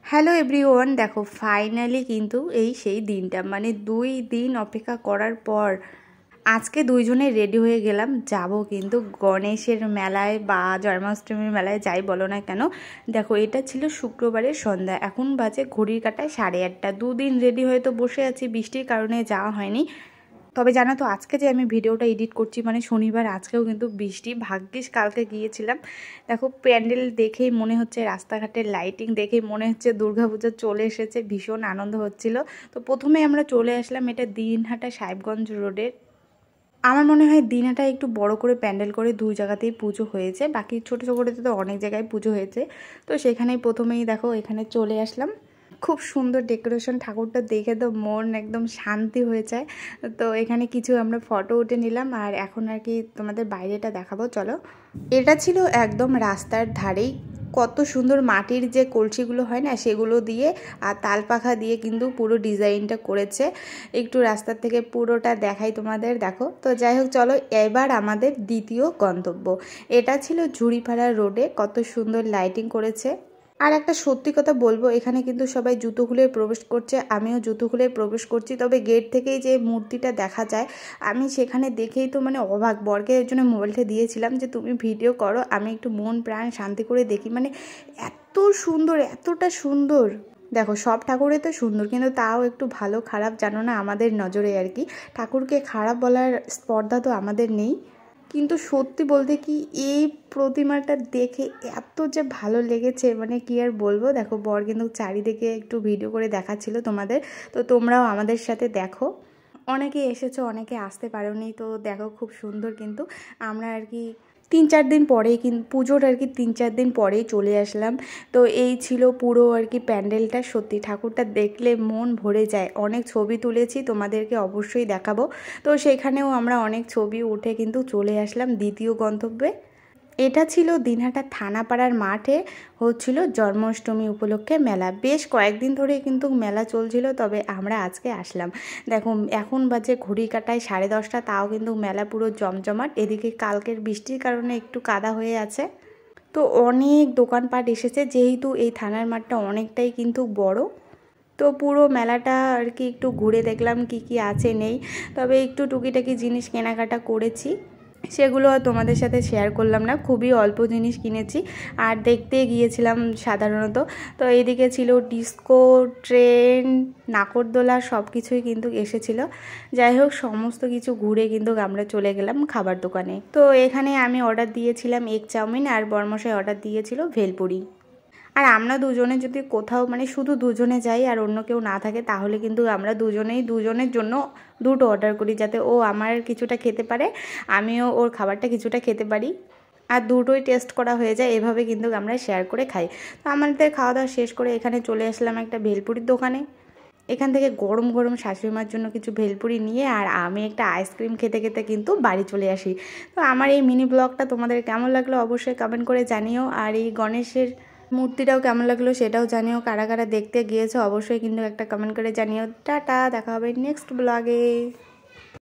Hello everyone, দেখো finally কিন্তু এই সেই দিনটা, মানে 2 দিন অপেক্ষা করার পর আজকে দুইজনে রেডি হয়ে গেলাম, যাব কিন্তু গণেশের মেলায় বা জন্মাষ্টমীর মেলায়, যাই বলো না কেন। দেখো এটা ছিল শুক্রবারের সন্ধ্যা, এখন বাজে ঘড়ির কাঁটায় 8:30। 2 দিন রেডি হয়ে তো বসে আছি, বৃষ্টির কারণে যাওয়া হয়নি। তবে জানো তো আজকে যে আমি ভিডিওটা এডিট করছি, মানে শনিবার, আজকেও কিন্তু বৃষ্টি, ভাগ্যিস কালকে গিয়েছিলাম। দেখো প্যান্ডেল দেখেই মনে হচ্ছে, রাস্তাঘাটের লাইটিং দেখেই মনে হচ্ছে দুর্গাপূজা চলে এসেছে, ভীষণ আনন্দ হচ্ছিল। তো প্রথমে আমরা চলে আসলাম এটা দিনহাটা সাহেবগঞ্জ রোডের। আমার মনে হয় দিনহাটা একটু বড় করে প্যান্ডেল করে 2 জায়গাতেই পুজো হয়েছে, বাকি ছোটো ছোটোতে তো অনেক জায়গায় পুজো হয়েছে। তো সেখানেই প্রথমেই দেখো এখানে চলে আসলাম, খুব সুন্দর ডেকোরেশন, ঠাকুরটা দেখে তো মন একদম শান্তি হয়ে যায়। তো এখানে কিছু আমরা ফটো উঠে নিলাম, আর এখন আর কি তোমাদের বাইরেটা দেখাবো, চলো। এটা ছিল একদম রাস্তার ধারেই, কত সুন্দর মাটির যে কলসিগুলো হয় না, সেগুলো দিয়ে আর তালপাখা দিয়ে কিন্তু পুরো ডিজাইনটা করেছে। একটু রাস্তার থেকে পুরোটা দেখাই তোমাদের, দেখো। তো যাই হোক, চলো এবার আমাদের দ্বিতীয় গন্তব্য। এটা ছিল ঝুড়িপাড়া রোডে, কত সুন্দর লাইটিং করেছে। আর একটা সত্যি কথা বলবো, এখানে কিন্তু সবাই জুতো খুলে প্রবেশ করছে, আমিও জুতো খুলে প্রবেশ করছি। তবে গেট থেকেই যে মূর্তিটা দেখা যায়, আমি সেখানে দেখেই তো মানে অবাক। বরকে এর জন্য মোবাইলটা দিয়েছিলাম যে তুমি ভিডিও করো, আমি একটু মন প্রাণ শান্তি করে দেখি। মানে এত সুন্দর, এতটা সুন্দর। দেখো সব ঠাকুরই তো সুন্দর, কিন্তু তাও একটু ভালো খারাপ জানো না আমাদের নজরে আর কি। ঠাকুরকে খারাপ বলার স্পর্ধা তো আমাদের নেই, কিন্তু সত্যি বলতে কি এই প্রতিমাটা দেখে এত যে ভালো লেগেছে, মানে কি আর বলবো। দেখো বর কিন্তু চারিদিকে একটু ভিডিও করে দেখাচ্ছিল তোমাদের, তো তোমরাও আমাদের সাথে দেখো। অনেকে এসেছো, অনেকে আসতে পারোনি, তো দেখো খুব সুন্দর। কিন্তু আমরা আর কি 3-4 দিন পরেই, কিন্তু পুজোর আর কি 3-4 দিন পরেই চলে আসলাম। তো এই ছিল পুরো আর কি প্যান্ডেলটা। সত্যি ঠাকুরটা দেখলে মন ভরে যায়। অনেক ছবি তুলেছি, তোমাদেরকে অবশ্যই দেখাবো। তো সেখানেও আমরা অনেক ছবি উঠে কিন্তু চলে আসলাম দ্বিতীয় গন্তব্যে। এটা ছিল দিনহাটা থানাপাড়ার মাঠে হচ্ছিল জন্মাষ্টমী উপলক্ষে মেলা। বেশ কয়েকদিন ধরে কিন্তু মেলা চলছিল, তবে আমরা আজকে আসলাম। দেখো এখন বাজে ঘড়ি কাটায় 10:30, তাও কিন্তু মেলা পুরো জমজমাট। এদিকে কালকের বৃষ্টির কারণে একটু কাদা হয়ে আছে। তো অনেক দোকানপাট এসেছে, যেহেতু এই থানার মাঠটা অনেকটাই কিন্তু বড়। তো পুরো মেলাটা আর কি একটু ঘুরে দেখলাম কি কি আছে নেই, তবে একটু টুকিটাকি জিনিস কেনাকাটা করেছি, সেগুলো আর তোমাদের সাথে শেয়ার করলাম না। খুবই অল্প জিনিস কিনেছি আর দেখতে গিয়েছিলাম সাধারণত। তো এইদিকে ছিল ডিস্কো, ট্রেন, নাকরদোলা, সব কিছুই কিন্তু এসেছিলো। যাই হোক সমস্ত কিছু ঘুরে কিন্তু আমরা চলে গেলাম খাবার দোকানে। তো এখানে আমি অর্ডার দিয়েছিলাম এগ চাউমিন, আর বরমশাই অর্ডার দিয়েছিল ভেলপুরি। আর আমরা দুজনে যদি কোথাও মানে শুধু দুজনে যাই আর অন্য কেউ না থাকে, তাহলে কিন্তু আমরা দুজনের জন্য দুটো অর্ডার করি, যাতে ও আমার কিছুটা খেতে পারে, আমিও ওর খাবারটা কিছুটা খেতে পারি, আর দুটোই টেস্ট করা হয়ে যায়। এভাবে কিন্তু আমরা শেয়ার করে খাই। তো আমাদের খাওয়া দাওয়া শেষ করে এখানে চলে আসলাম একটা ভেলপুরির দোকানে। এখান থেকে গরম গরম শাশুড়ি মার জন্য কিছু ভেলপুরি নিয়ে আর আমি একটা আইসক্রিম খেতে খেতে কিন্তু বাড়ি চলে আসি। তো আমার এই মিনি ব্লগটা তোমাদের কেমন লাগলো অবশ্যই কমেন্ট করে জানিও, আর এই গণেশের মূর্তিটাও কেমন লাগলো সেটাও জানিও। কারা কারা দেখতে গিয়েছো অবশ্যই কিন্তু একটা কমেন্ট করে জানিও। টাটা, দেখা হবে নেক্সট ব্লগে।